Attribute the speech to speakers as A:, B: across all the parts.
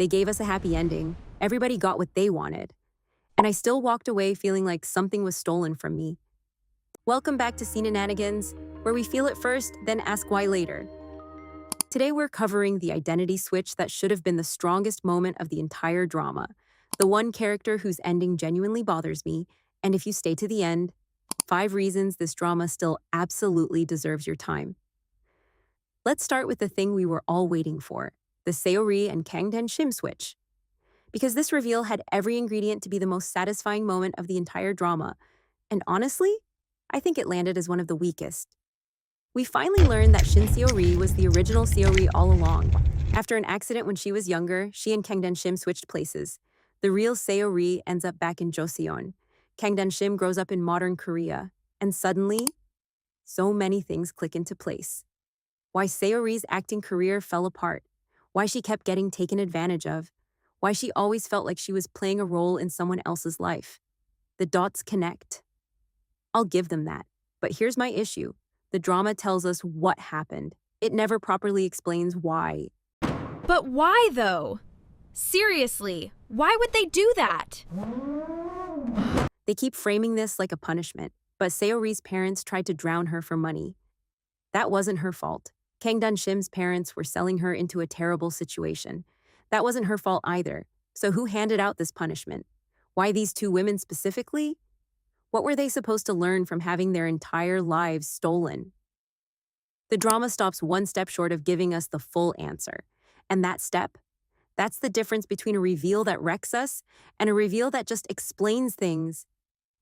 A: They gave us a happy ending. Everybody got what they wanted. And I still walked away feeling like something was stolen from me. Welcome back to Scenenanigans, where we feel it first, then ask why later. Today we're covering the identity switch that should have been the strongest moment of the entire drama. The one character whose ending genuinely bothers me, and if you stay to the end, 5 reasons this drama still absolutely deserves your time. Let's start with the thing we were all waiting for, the Seori and Kang Shim switch. Because this reveal had every ingredient to be the most satisfying moment of the entire drama, and honestly, I think it landed as one of the weakest. We finally learned that Shin Seori was the original Seori all along. After an accident when she was younger, she and Kang Shim switched places. The real Seori ends up back in Joseon. Kang Shim grows up in modern Korea. And suddenly, so many things click into place. Why Seori's acting career fell apart. Why she kept getting taken advantage of. Why she always felt like she was playing a role in someone else's life. The dots connect. I'll give them that. But here's my issue. The drama tells us what happened. It never properly explains why.
B: But why, though? Seriously, why would they do that?
A: They keep framing this like a punishment, but Seori's parents tried to drown her for money. That wasn't her fault. Kang Shim's parents were selling her into a terrible situation. That wasn't her fault either. So who handed out this punishment? Why these 2 women specifically? What were they supposed to learn from having their entire lives stolen? The drama stops one step short of giving us the full answer. And that step, that's the difference between a reveal that wrecks us and a reveal that just explains things.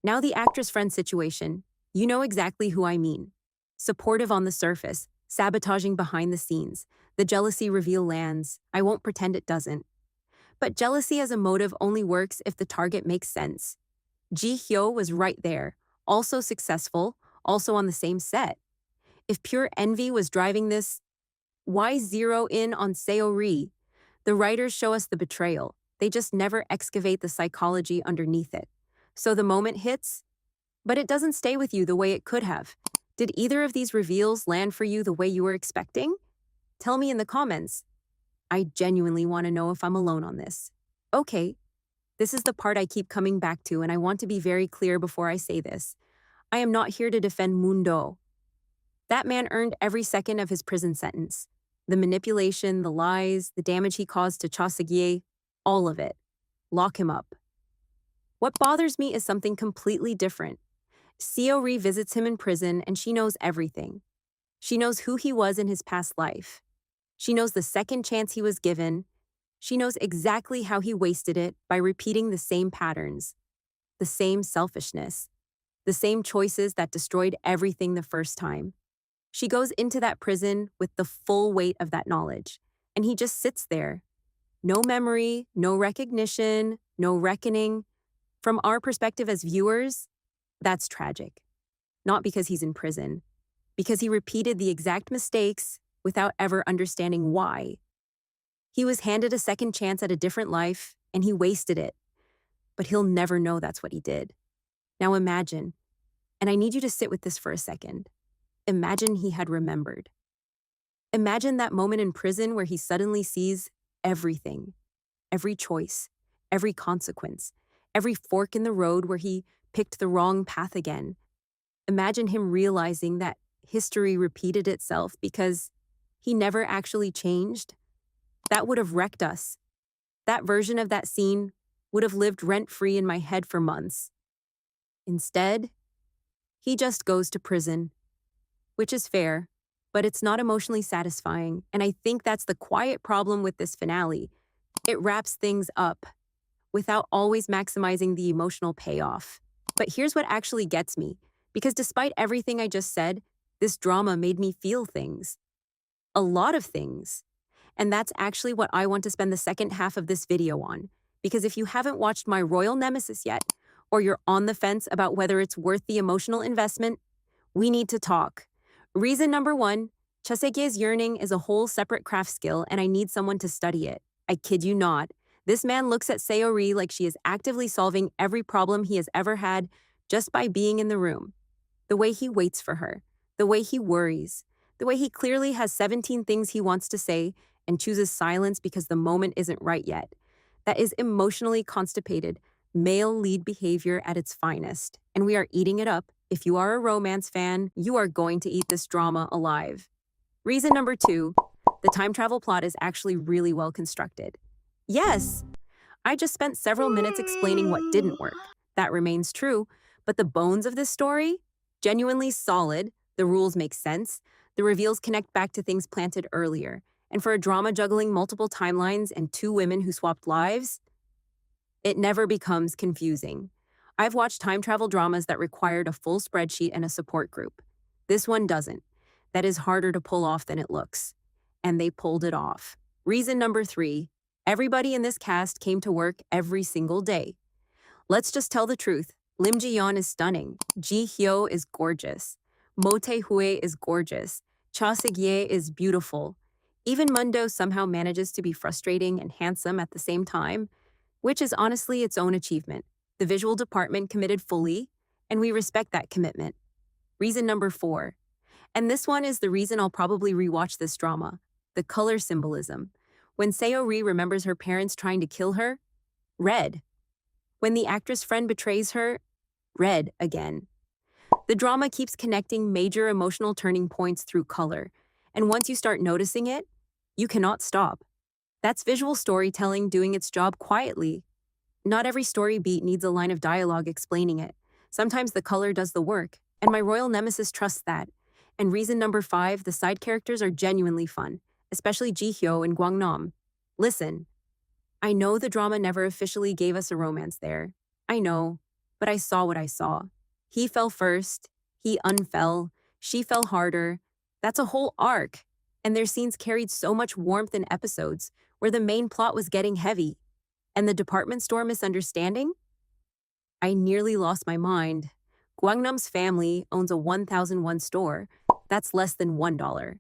A: Now the actress friend situation, you know exactly who I mean. Supportive on the surface, sabotaging behind the scenes. The jealousy reveal lands. I won't pretend it doesn't. But jealousy as a motive only works if the target makes sense. Ji Hyo was right there, also successful, also on the same set. If pure envy was driving this, why zero in on Seori? The writers show us the betrayal. They just never excavate the psychology underneath it. So the moment hits, but it doesn't stay with you the way it could have. Did either of these reveals land for you the way you were expecting? Tell me in the comments. I genuinely want to know if I'm alone on this. Okay. This is the part I keep coming back to, and I want to be very clear before I say this. I am not here to defend Mundo. That man earned every second of his prison sentence. The manipulation, the lies, the damage he caused to Chaseogye, all of it. Lock him up. What bothers me is something completely different. Seori visits him in prison, and she knows everything. She knows who he was in his past life. She knows the second chance he was given. She knows exactly how he wasted it by repeating the same patterns, the same selfishness, the same choices that destroyed everything the first time. She goes into that prison with the full weight of that knowledge, and he just sits there. No memory, no recognition, no reckoning. From our perspective as viewers, that's tragic. Not because he's in prison, because he repeated the exact mistakes without ever understanding why. He was handed a second chance at a different life, and he wasted it. But he'll never know that's what he did. Now imagine, and I need you to sit with this for a second. Imagine he had remembered. Imagine that moment in prison where he suddenly sees everything, every choice, every consequence, every fork in the road where he picked the wrong path again. Imagine him realizing that history repeated itself because he never actually changed. That would have wrecked us. That version of that scene would have lived rent-free in my head for months. Instead, he just goes to prison, which is fair, but it's not emotionally satisfying, and I think that's the quiet problem with this finale. It wraps things up without always maximizing the emotional payoff. But here's what actually gets me, because despite everything I just said, this drama made me feel things. A lot of things. And that's actually what I want to spend the second half of this video on. Because if you haven't watched My Royal Nemesis yet, or you're on the fence about whether it's worth the emotional investment, we need to talk. Reason number 1, Chaseogye's yearning is a whole separate craft skill, and I need someone to study it. I kid you not. This man looks at Seori like she is actively solving every problem he has ever had just by being in the room. The way he waits for her, the way he worries, the way he clearly has 17 things he wants to say, and chooses silence because the moment isn't right yet. That is emotionally constipated, male lead behavior at its finest, and we are eating it up. If you are a romance fan, you are going to eat this drama alive. Reason number 2, the time travel plot is actually really well constructed. Yes, I just spent several minutes explaining what didn't work. That remains true, but the bones of this story? Genuinely solid, the rules make sense, the reveals connect back to things planted earlier, and for a drama juggling multiple timelines and 2 women who swapped lives, it never becomes confusing. I've watched time travel dramas that required a full spreadsheet and a support group. This one doesn't. That is harder to pull off than it looks. And they pulled it off. Reason number 3, everybody in this cast came to work every single day. Let's just tell the truth. Lim Ji-yeon is stunning. Ji Hyo is gorgeous. Mo Tae-hue is gorgeous. Cha Sig-ye is beautiful. Even Mundo somehow manages to be frustrating and handsome at the same time, which is honestly its own achievement. The visual department committed fully, and we respect that commitment. Reason number 4, and this one is the reason I'll probably rewatch this drama, the color symbolism. When Seo-ri remembers her parents trying to kill her, red. When the actress friend betrays her, red again. The drama keeps connecting major emotional turning points through color, and once you start noticing it, you cannot stop. That's visual storytelling doing its job quietly. Not every story beat needs a line of dialogue explaining it. Sometimes the color does the work, and My Royal Nemesis trusts that. And reason number 5, the side characters are genuinely fun, especially Ji Hyo and Gwang Nam. Listen, I know the drama never officially gave us a romance there. I know, but I saw what I saw. He fell first, he unfell, she fell harder. That's a whole arc. And their scenes carried so much warmth in episodes where the main plot was getting heavy. And the department store misunderstanding? I nearly lost my mind. Gwangnam's family owns a 1001 store. That's less than $1.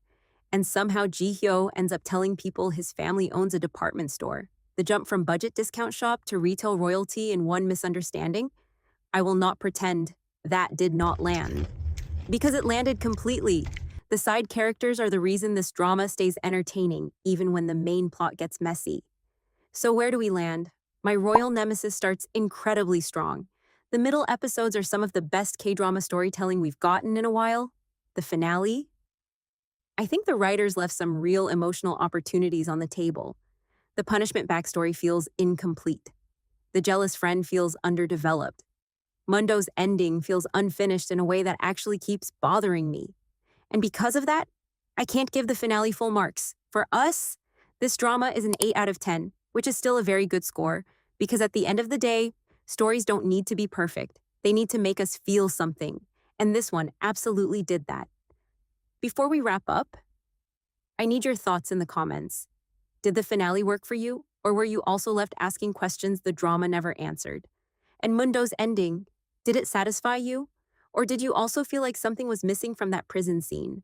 A: And somehow Ji Hyo ends up telling people his family owns a department store. The jump from budget discount shop to retail royalty in one misunderstanding? I will not pretend that did not land. Because it landed completely. The side characters are the reason this drama stays entertaining, even when the main plot gets messy. So where do we land? My Royal Nemesis starts incredibly strong. The middle episodes are some of the best K-drama storytelling we've gotten in a while. The finale? I think the writers left some real emotional opportunities on the table. The punishment backstory feels incomplete. The jealous friend feels underdeveloped. Mundo's ending feels unfinished in a way that actually keeps bothering me. And because of that, I can't give the finale full marks. For us, this drama is an 8 out of 10, which is still a very good score, because at the end of the day, stories don't need to be perfect. They need to make us feel something. And this one absolutely did that. Before we wrap up, I need your thoughts in the comments. Did the finale work for you, or were you also left asking questions the drama never answered? And Mundo's ending, did it satisfy you? Or did you also feel like something was missing from that prison scene?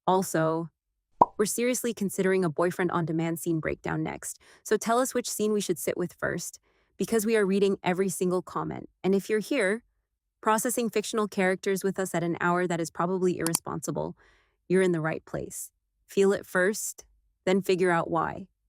A: Also, we're seriously considering a boyfriend on demand scene breakdown next, so tell us which scene we should sit with first, because we are reading every single comment. And if you're here, processing fictional characters with us at an hour that is probably irresponsible, you're in the right place. Feel it first, then figure out why.